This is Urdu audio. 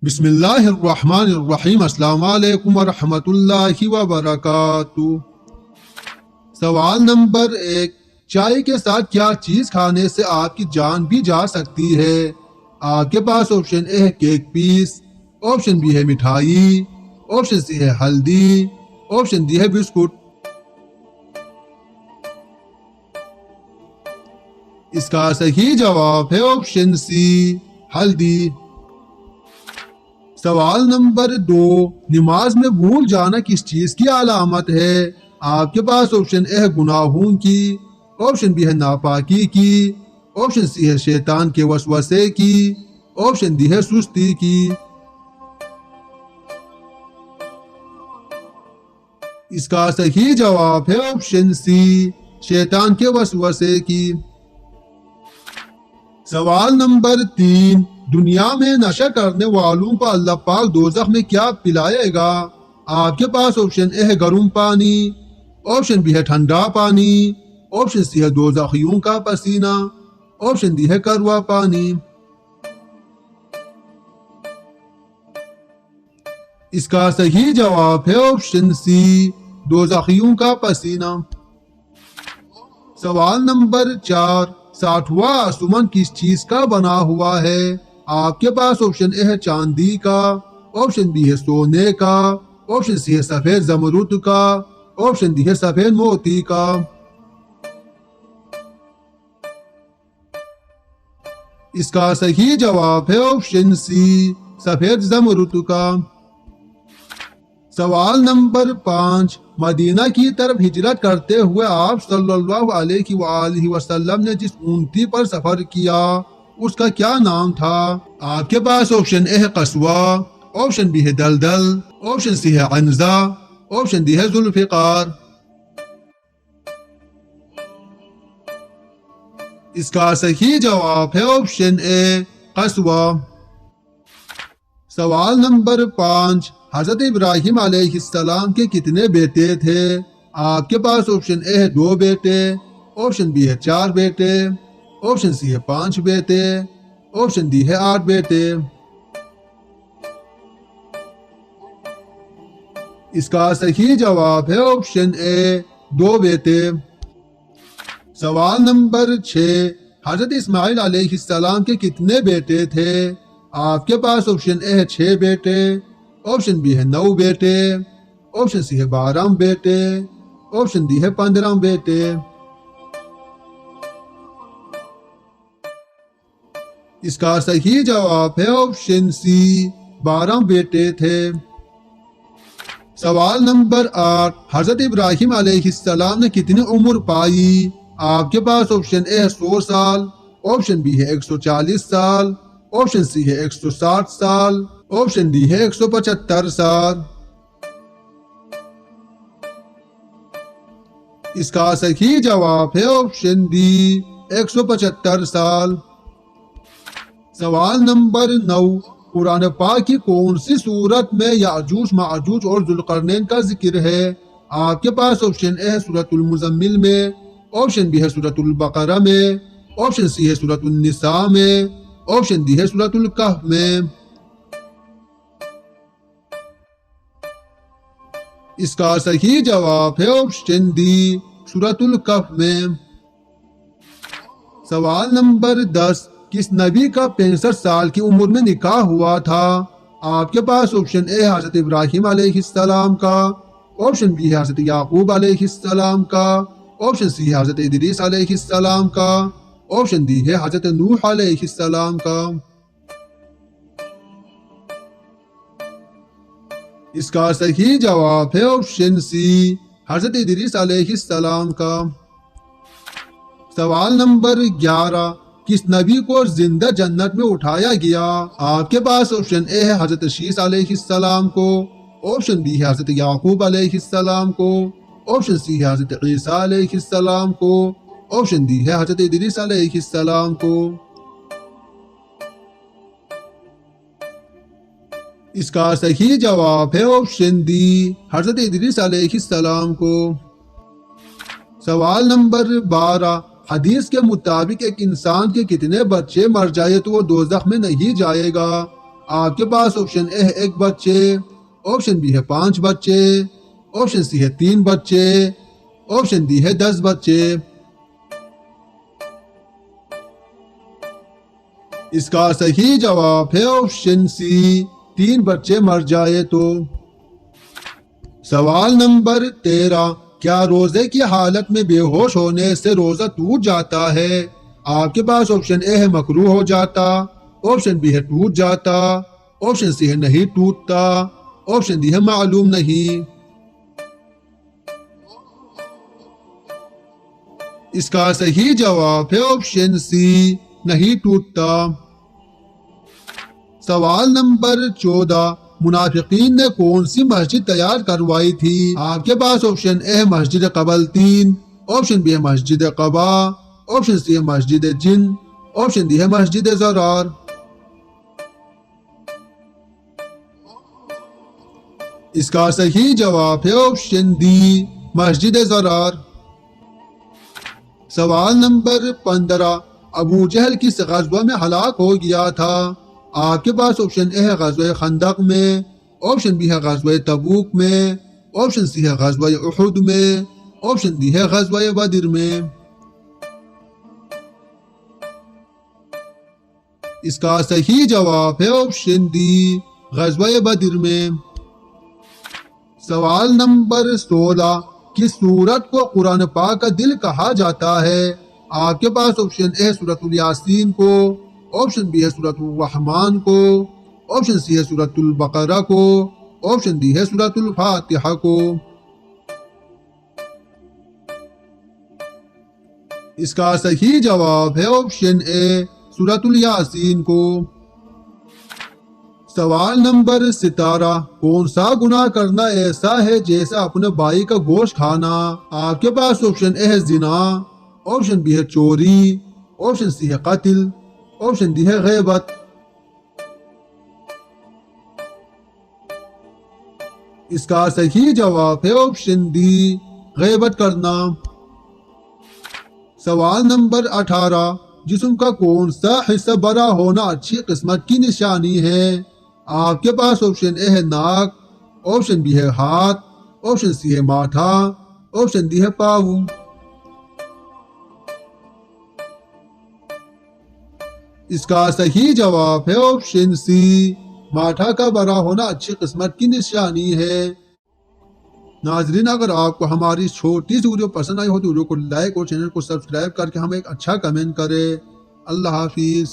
بسم اللہ الرحمن الرحیم۔ السلام علیکم ورحمۃ اللہ وبرکاتہ۔ سوال نمبر 1، چائے کے ساتھ کیا چیز کھانے سے آپ کی جان بھی جا سکتی ہے؟ آپ کے پاس آپشن اے ہے کیک پیس، آپشن بی ہے مٹھائی، آپشن سی ہے ہلدی، آپشن ڈی ہے بسکٹ۔ اس کا صحیح جواب ہے آپشن سی، ہلدی۔ سوال نمبر 2، نماز میں بھول جانا کس چیز کی علامت ہے؟ آپ کے پاس آپشن اے ہے گناہوں کی، آپشن بی ہے ناپاکی کی، آپشن سی ہے شیطان کے وسوسے کی، آپشن ڈی ہے سستی کی۔ اس کا صحیح جواب ہے آپشن سی، شیطان کے وسوسے کی۔ سوال نمبر 3، دنیا میں نشہ کرنے والوں کو اللہ پاک دوزخ میں کیا پلائے گا؟ آپ کے پاس آپشن اے ہے گرم پانی، آپشن بی ہے ٹھنڈا پانی، آپشن سی ہے دوزخیوں کا پسینہ، آپشن ڈی ہے کڑوا پانی۔ اس کا صحیح جواب ہے آپشن سی، دوزخیوں کا پسینہ۔ سوال نمبر 4، 60واں آسمان کس چیز کا بنا ہوا ہے؟ آپ کے پاس آپشن اے ہے چاندی کا، آپشن بی ہے سونے کا، آپشن سی ہے سفید زمرد کا، آپشن ڈی ہے سفید موتی کا۔ اس کا صحیح جواب ہے آپشن سی، سفید زمرد کا۔ سوال نمبر 5، مدینہ کی طرف ہجرت کرتے ہوئے آپ صلی اللہ علیہ وآلہ وسلم نے جس اونٹی پر سفر کیا اس کا کیا نام تھا؟ آپ کے پاس آپشن اے ہے قصوہ، آپشن بی ہے دلدل، آپشن سی ہے عنزہ، آپشن ڈی ہے ذوالفقار۔ اس کا صحیح جواب ہے آپشن اے، قصوہ۔ سوال نمبر 5، حضرت ابراہیم علیہ السلام کے کتنے بیٹے تھے؟ آپ کے پاس آپشن اے ہے 2 بیٹے، آپشن بی ہے 4 بیٹے، آپشن سی ہے 5 بیٹے، آپشن ڈی ہے 8 بیٹے۔ اس کا صحیح جواب ہے آپشن اے، 2 بیٹے۔ سوال نمبر 6، حضرت اسماعیل علیہ السلام کے کتنے بیٹے تھے؟ آپ کے پاس آپشن اے ہے 6 بیٹے، آپشن بی ہے 9 بیٹے، آپشن سی ہے 12 بیٹے، آپشن ڈی ہے 15 بیٹے۔ اس کا صحیح جواب ہے آپشن سی، 12 بیٹے تھے۔ سوال نمبر 8، حضرت ابراہیم علیہ السلام نے کتنی عمر پائی؟ آپ کے پاس آپشن اے ہے 100 سال، آپشن بی ہے 140 سال، آپشن سی ہے 160 سال، آپشن ڈی ہے 175 سال۔ اس کا صحیح جواب ہے آپشن ڈی، 175 سال۔ سوال نمبر 9، قرآن پاک کی کون سی صورت میں یاجوج ماجوج اور ذوالقرنین کا ذکر ہے؟ آپ کے پاس آپشن اے ہے سورۃ المزمل میں، آپشن بی ہے سورۃ البقرہ میں، آپشن سی ہے سورۃ النساء میں، آپشن ڈی ہے سورۃ الکہف میں۔ اس کا صحیح جواب ہے آپشن ڈی، سورۃ الکہف میں۔ سوال نمبر 10، کس نبی کا 65 سال کی عمر میں نکاح ہوا تھا؟ آپ کے پاس آپشن اے ہے حضرت ابراہیم علیہ السلام کا، آپشن بی ہے حضرت یعقوب علیہ السلام کا، آپشن سی ہے حضرت ادریس علیہ السلام کا، آپشن ڈی ہے حضرت نوح علیہ السلام کا۔ اس کا صحیح جواب ہے آپشن سی، حضرت ادریس علیہ السلام کا۔ سوال نمبر 11، کس نبی کو زندہ جنت میں اٹھایا گیا؟ آپ کے پاس آپشن اے ہے حضرت شیس علیہ السلام کو، آپشن بی ہے حضرت یعقوب علیہ السلام کو، آپشن سی ہے حضرت عیسیٰ علیہ السلام کو، آپشن ڈی ہے حضرت ادریس علیہ السلام کو۔ اس کا صحیح جواب ہے آپشن ڈی، حضرت ادریس علیہ السلام کو۔ سوال نمبر 12، حدیث کے مطابق ایک انسان کے کتنے بچے مر جائے تو وہ دوزخ میں نہیں جائے گا؟ آپ کے پاس آپشن اے ہے 1 بچے، آپشن بی ہے 5 بچے، آپشن سی ہے 3 بچے، آپشن ڈی ہے 10 بچے۔ اس کا صحیح جواب ہے آپشن سی، 3 بچے مر جائے تو۔ سوال نمبر 13، کیا روزے کی حالت میں بے ہوش ہونے سے روزہ ٹوٹ جاتا ہے؟ آپ کے پاس آپشن اے ہے مکروہ ہو جاتا، آپشن بی ہے ٹوٹ جاتا، آپشن سی ہے نہیں ٹوٹتا، آپشن ڈی ہے معلوم نہیں۔ اس کا صحیح جواب ہے آپشن سی، نہیں ٹوٹتا۔ سوال نمبر 14، منافقین نے کون سی مسجد تیار کروائی تھی؟ آپ کے پاس آپشن اے ہے مسجد قبلتین، آپشن بی ہے مسجد قبا، آپشن سی ہے مسجد جن، آپشن ڈی ہے مسجد زرار۔ اس کا صحیح جواب ہے آپشن ڈی، مسجد زرار۔ سوال نمبر 15، ابو جہل کس غزوہ میں ہلاک ہو گیا تھا؟ آپ کے پاس آپشن اے ہے غزوہ خندق میں، آپشن بی ہے غزوہ تبوک میں، آپشن سی ہے غزوہ احد میں، آپشن ڈی ہے غزوہ بدر میں۔ اس کا صحیح جواب ہے آپشن ڈی، غزوہ بدر میں۔ سوال نمبر 16، کس سورت کو قرآن پاک کا دل کہا جاتا ہے؟ آپ کے پاس آپشن اے ہے سورۃ الیاسین کو، آپشن بی ہے سورۃ الرحمن کو، آپشن سی ہے سورۃ البقرہ کو، آپشن ڈی ہے سورۃ الفاتحہ کو۔ اس کا صحیح جواب ہے آپشن اے، سورۃ الیاسین کو۔ سوال نمبر 17، کون سا گناہ کرنا ایسا ہے جیسا اپنے بھائی کا گوشت کھانا؟ آپ کے پاس آپشن اے ہے زنا، آپشن بی ہے چوری، آپشن سی ہے قتل، آپشن ڈی ہے غیبت۔ اس کا صحیح جواب ہے آپشن ڈی، غیبت کرنا۔ سوال نمبر 18، جسم کا کون سا حصہ بڑا ہونا اچھی قسمت کی نشانی ہے؟ آپ کے پاس آپشن اے ہے ناک، آپشن بی ہے ہاتھ، آپشن سی ہے ماتھا، آپشن ڈی ہے پاؤں۔ اس کا صحیح جواب ہے آپشن سی، ماتھا کا بڑا ہونا اچھی قسمت کی نشانی ہے۔ ناظرین، اگر آپ کو ہماری چھوٹی سی ویڈیو پسند آئی ہو تو ویڈیو کو لائک اور چینل کو سبسکرائب کر کے ہمیں ایک اچھا کمنٹ کرے۔ اللہ حافظ۔